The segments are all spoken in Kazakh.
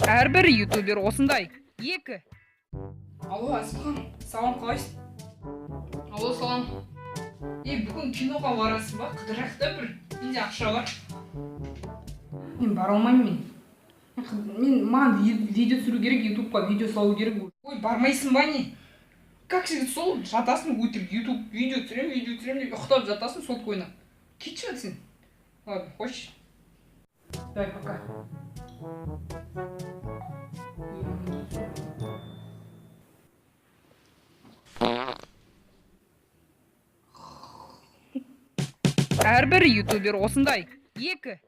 Әрбір ютубер осындай. 2. Алло, Әзімхан, салам, қалайсың? Алло, салам. Бүгін киноға барасың ба? Қыдырақта бір. Менде ақша бар. Мен бара алмаймын мен. Маған видео түсіру керек, ютубқа видео салу керек. Ой, бармайсың ба не? Как сен сол жатасың өтірік ютуб видео түсірем деп ұйықтап жатасың сотка ойнап. Кетші сен. Ладно, хочешь? Давай, пока. Әрбір ютубер осындай. 2.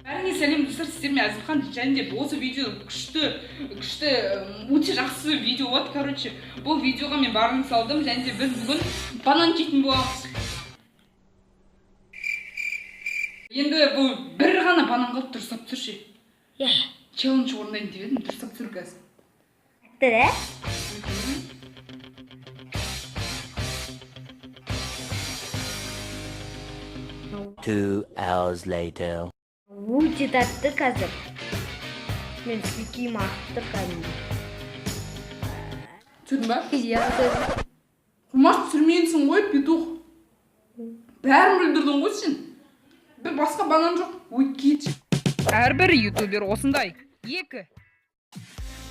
Бәріңе сәлем достар, сіздермен Әзімхан, және де осы видео күшті өте жақсы видео болады. Короче, бұл видеоға мен барын салдым, және де біз бүгін банан жейтін боламыз. Енді бұл бір ғана банан қалып дұрыстап тұршы. Челлендж орындайын деп едім, дұрыстап тұр қазір. Тірі? 2 hours later. Өте тәтті қазір. Мен сүйкейім ақтыр кәдімгі. Түсірдің ба? Иә, Құмаш түсірмейінсің ғой, петух. Бәрін бүлдірдің ғой сен. Бір басқа банан жоқ. Ой, кетші. Әрбір ютубер осындай. 2.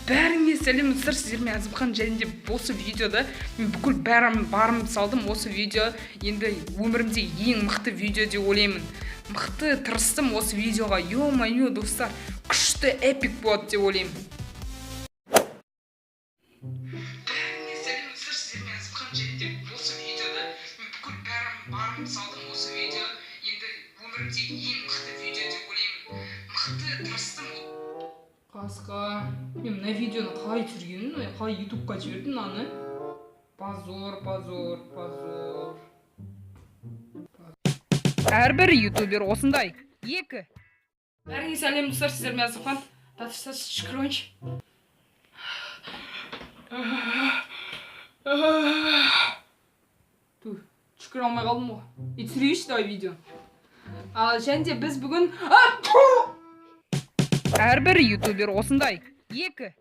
Бәріңе сәлем достар, сіздермен Әзімхан, және де осы видеода мен бүкіл барым салдым. Осы видео енді өмірімде ең мықты видео деп ойлаймын. Мықты тырыстым осы видеоға. Ё-моё, достар, күшті эпик болады деп ойлаймын. Бәріңе сәлем достар, сіздермен Әзімхан, және де осы видеода мен бүкіл барым салдым. Осы видео енді өмірімде ең мықты видео деп ойлаймын. Мықты тырыстым. Қасқа, мен мына видеоны қалай түсіргенмін, қалай ютубқа жібердім мынаны. Позор. Әрбір ютубер осындай. 2. Бәріңе сәлем достар, сіздермен Әзімхан. Татырсыз шүкір ойыншы. Шүкір алмай қалдым ғой. Түсірейші давай видео. Және де біз бүгін... Әрбір ютубер осындай. 2.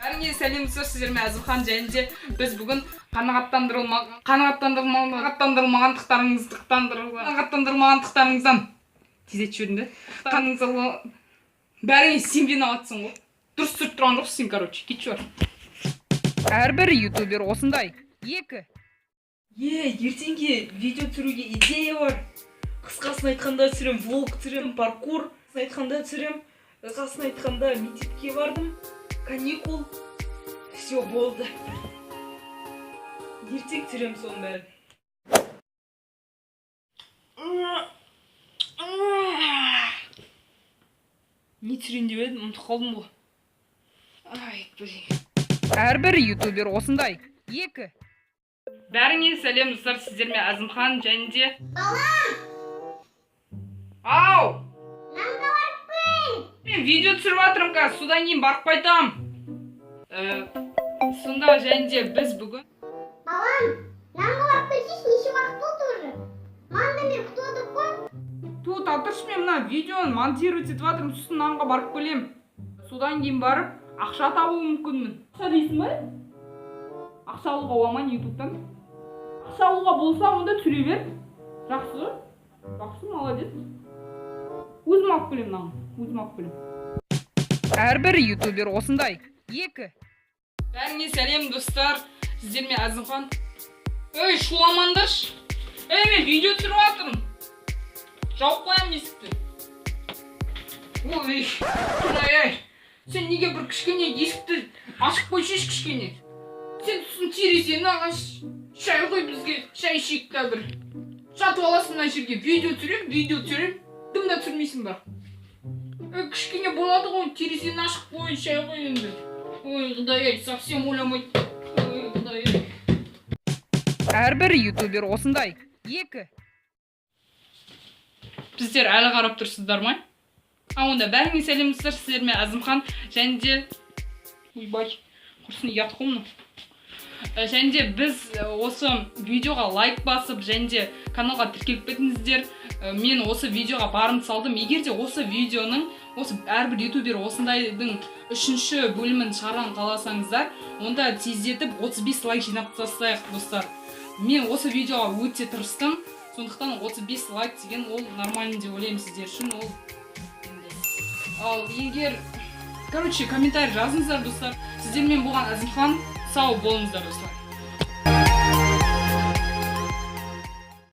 Бәріңе сәлем достар, сіздермен Әзімхан, және де біз бүгін қанағаттандырмағандықтарыңыздан тезет жібердің. Бәріңе сенбен алатсың ғой. Дұрыс түсіріп тұрған жоқсың сен, короче, кетші бар. Әрбір ютубер осындай. 2. Ертеңге видео түсіруге идея бар. Қысқасын айтқанда түсірем, влог түсірем, паркур айтқанда түсірем. Қасын айтқанда мектепке бардым, каникул, все болды. Ертең түсірем соның бәрін. Не түсірейін деп едім, ұмытып қалдым ғой. Ай, блин. Әрбір ютубер осындай. 2. Бәріңе сәлем достар, сіздермен Әзімхан, және де... Ау! Мен видео түсіріп жатырмын қазір, содан кейін барып қайтам. Сонда және де біз бүгін... Балам, нанға барып келсейші, неше уақыт болды уже? Манда мен күтіп қой. Тут отыршы, мен мына видеоны монтировать етіп жатырмын, сосын нанға барып келем. Содан кейін барып, ақша табуы мүмкінмін. Ақша дейсің ба? Ақша алуға оламайын ютубтан. Ақша алуға болса, онда түсіре бер. Жақсы, молодец. Өзім алып келем нанға. Әрбір ютубер осындай. 2. Бәріңе сәлем достар, сіздермен Әзімхан. Ей, шуламандаршы. Мен видео түсіріп жатырмын. Жауып қоямын есікті. Ой, сен неге бір кішкене есікті ашып қойшеш кішкене? Сен тұсын терезені ағаш. Шай қой бізге, шай ішейік та бір. Жатып аласың мына жерге, видео түсірем. Дымда түсірмейсің ба? Кішкене болады ғой, терезені ашып қой, шай қой енді. Ой, құдай-ай, совсем ойламайды. Ой, құдай-ай. Әрбір ютубер осындай. 2. Біздер әлі қарап тұрсыздар ма? Онда бәріңе сәлем достар, сіздермен Әзімхан, және де... Ойбай, құрсын ұят қой мұны. Және де біз осы видеоға лайк басып, және де каналға тіркеліп кетіңіздер. Мен осы видеоға барым салдым. Егер де осы видеоның осы әрбір ютубер осындайдың 3-ші бөлімін шығарған қаласаңыздар, онда тездетіп 35 лайк жинап тастайық достар. Мен осы видеоға өте тырыстым, сондықтан 35 лайк деген ол нормальный деп ойлаймын сіздер үшін. Ол ал егер комментарий жазыңыздар достар. Сіздермен болған Әзімхан, сау болыңыздар достар.